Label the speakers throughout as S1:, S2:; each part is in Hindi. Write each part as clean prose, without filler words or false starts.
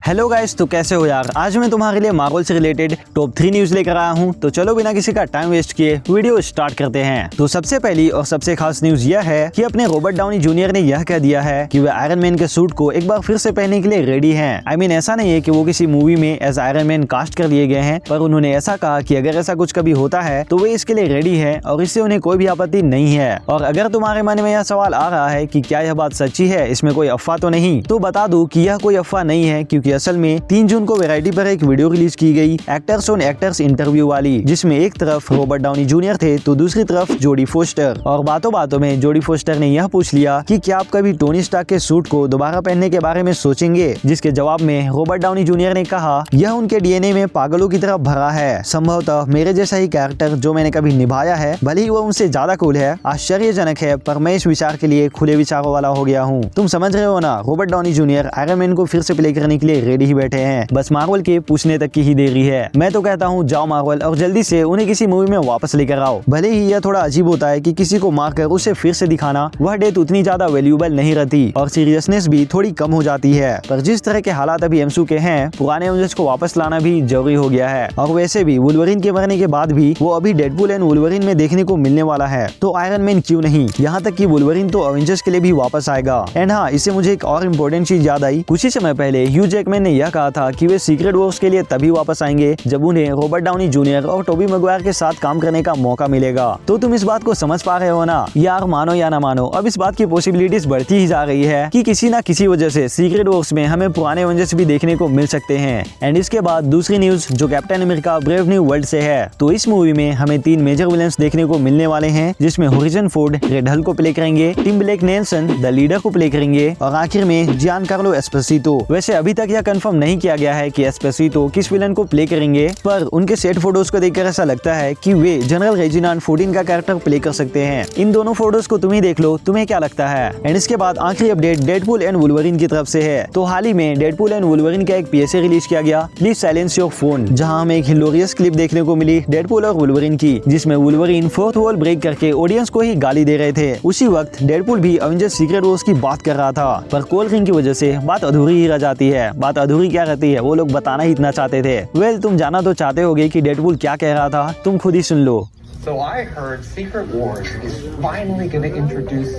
S1: हेलो गाइस, तो कैसे हो यार। आज मैं तुम्हारे लिए मार्वल से रिलेटेड टॉप 3 न्यूज लेकर आया हूं। तो चलो बिना किसी का टाइम वेस्ट किए वीडियो स्टार्ट करते हैं। तो सबसे पहली और सबसे खास न्यूज यह है कि अपने रॉबर्ट डाउनी जूनियर ने यह कह दिया है कि वे आयरन मैन के सूट को एक बार फिर से पहनने के लिए रेडी हैं। आई मीन ऐसा नहीं है कि वो किसी मूवी में एज आयरन मैन कास्ट कर लिए गए हैं, पर उन्होंने ऐसा कहा कि अगर ऐसा कुछ कभी होता है तो वे इसके लिए रेडी है और इससे उन्हें कोई भी आपत्ति नहीं है। और अगर तुम्हारे मन में यह सवाल आ रहा है कि क्या यह बात सच्ची है, इसमें कोई अफवाह तो नहीं, तो बता दूं कि यह कोई अफवाह नहीं है, क्योंकि असल में 3 जून को वैरायटी पर एक वीडियो रिलीज की गई एक्टर्स ऑन एक्टर्स इंटरव्यू वाली, जिसमें एक तरफ रॉबर्ट डाउनी जूनियर थे तो दूसरी तरफ जोडी फोस्टर। और बातों बातों में जोडी फोस्टर ने यह पूछ लिया कि क्या आप कभी टोनी स्टार्क के सूट को दोबारा पहनने के बारे में सोचेंगे, जिसके जवाब में रॉबर्ट डाउनी जूनियर ने कहा, यह उनके डीएनए में पागलों की तरह भरा है। संभवतः मेरे जैसा ही कैरेक्टर जो मैंने कभी निभाया है, भले ही वो उनसे ज्यादा कूल है, आश्चर्यजनक है, पर मैं इस विचार के लिए खुले विचारों वाला हो गया हूँ। तुम समझ रहे हो ना, Robert Downey junior iron man को फिर से प्ले करने के लिए रेडी ही बैठे हैं। बस मार्वल के पूछने तक की ही देरी है। मैं तो कहता हूँ जाओ मार्वल और जल्दी से उन्हें किसी मूवी में वापस लेकर आओ। भले ही यह थोड़ा अजीब होता है कि किसी को मारकर उसे फिर से दिखाना, वह डेथ उतनी ज्यादा वैल्यूएबल नहीं रहती और सीरियसनेस भी थोड़ी कम हो जाती है, पर जिस तरह के हालात अभी एमसीयू के हैं, पुराने एवेंजर्स को वापस लाना भी जरूरी हो गया है। और वैसे भी वुल्वरीन के मरने के बाद भी वो अभी डेडपूल एंड वुल्वरीन में देखने को मिलने वाला है, तो आयरन मैन क्यों नहीं। यहाँ तक कि वुल्वरीन तो एवेंजर्स के लिए भी वापस आएगा। एंड हाँ, इससे मुझे एक और इम्पोर्टेंट चीज याद आई। कुछ ही समय पहले ह्यू जैकमैन ने यह कहा था कि वे सीक्रेट वॉर्स के लिए तभी वापस आएंगे जब उन्हें रॉबर्ट डाउनी जूनियर और टोबी मैगवायर के साथ काम करने का मौका मिलेगा। तो तुम इस बात को समझ पा रहे हो ना यार, मानो या ना मानो, अब इस बात की पॉसिबिलिटीज बढ़ती ही जा रही है कि किसी ना किसी वजह से सीक्रेट वॉर्स में हमें पुराने एवेंजर्स भी देखने को मिल सकते हैं। एंड इसके बाद दूसरी न्यूज जो captain America brave new world से है, तो इस मूवी में हमें 3 मेजर विलन्स देखने को मिलने वाले हैं, जिसमें हॉरिजन फोर्ड रेड हल्क को प्ले करेंगे, Tim Blake Nelson the leader को प्ले करेंगे और आखिर में जियानकार्लो एस्पोसितो। वैसे अभी तक यह कंफर्म नहीं किया गया है कि एस्पोसितो किस विलन को प्ले करेंगे, पर उनके सेट फोटोज को देखकर ऐसा लगता है कि वे जनरल रेजिनाल्ड फोर्डिन का कैरेक्टर प्ले कर सकते हैं। इन दोनों फोटोज को तुम ही देख लो, तुम्हें क्या लगता है। एंड इसके बाद आखिरी अपडेट डेडपूल एंड वुल्वरीन की तरफ से है। तो हाल ही में डेडपूल एंड वुल्वरीन का एक पीएसए रिलीज किया गया, प्लीज साइलेंस योर फोन, जहां हमें एक हिलोरियस क्लिप देखने को मिली डेडपूल और वुल्वरीन की, जिसमें वुल्वरीन फोर्थ वॉल ब्रेक करके ऑडियंस को ही गाली दे रहे थे। उसी वक्त डेडपूल भी एवेंजर्स सीक्रेट वॉर्स की बात कर रहा था, पर कोल रिंग की वजह से बात अधूरी ही रह जाती है। बात अधूरी क्या रहती है, वो लोग बताना ही इतना चाहते थे। वेल, तुम जाना तो चाहते होगे कि डेडपूल क्या कह रहा था, तुम खुद ही सुन लो।
S2: So I heard Secret Wars is finally going to introduce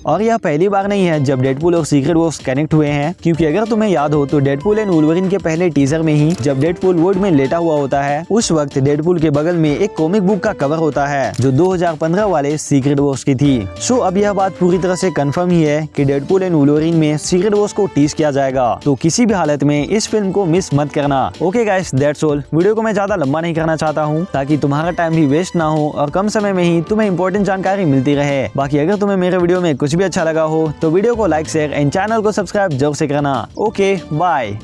S1: और यह पहली बार नहीं है जब डेडपूल और सीक्रेट वॉर्स कनेक्ट हुए हैं, क्योंकि अगर तुम्हें याद हो तो डेडपूल एंड वुल्वरीन के पहले टीजर में ही जब डेडपूल वुड में लेटा हुआ होता है, उस वक्त डेडपूल के बगल में एक कॉमिक बुक का कवर होता है जो 2015 वाले सीक्रेट वॉर्स की थी। सो अब यह बात पूरी तरह से कंफर्म ही है कि डेडपूल एंड वुल्वरीन में सीक्रेट वॉर्स को टीज किया जाएगा, तो किसी भी हालत में इस फिल्म को मिस मत करना। Okay guys, that's all. Video को मैं ज्यादा लंबा नहीं करना चाहता हूँ ताकि तुम्हारा टाइम भी वेस्ट ना हो और कम समय में ही तुम्हें इंपॉर्टेंट जानकारी मिलती रहे। बाकी अगर तुम्हें मेरे वीडियो में कुछ भी अच्छा लगा हो तो वीडियो को लाइक शेयर एंड चैनल को सब्सक्राइब जरूर से करना। Okay, bye.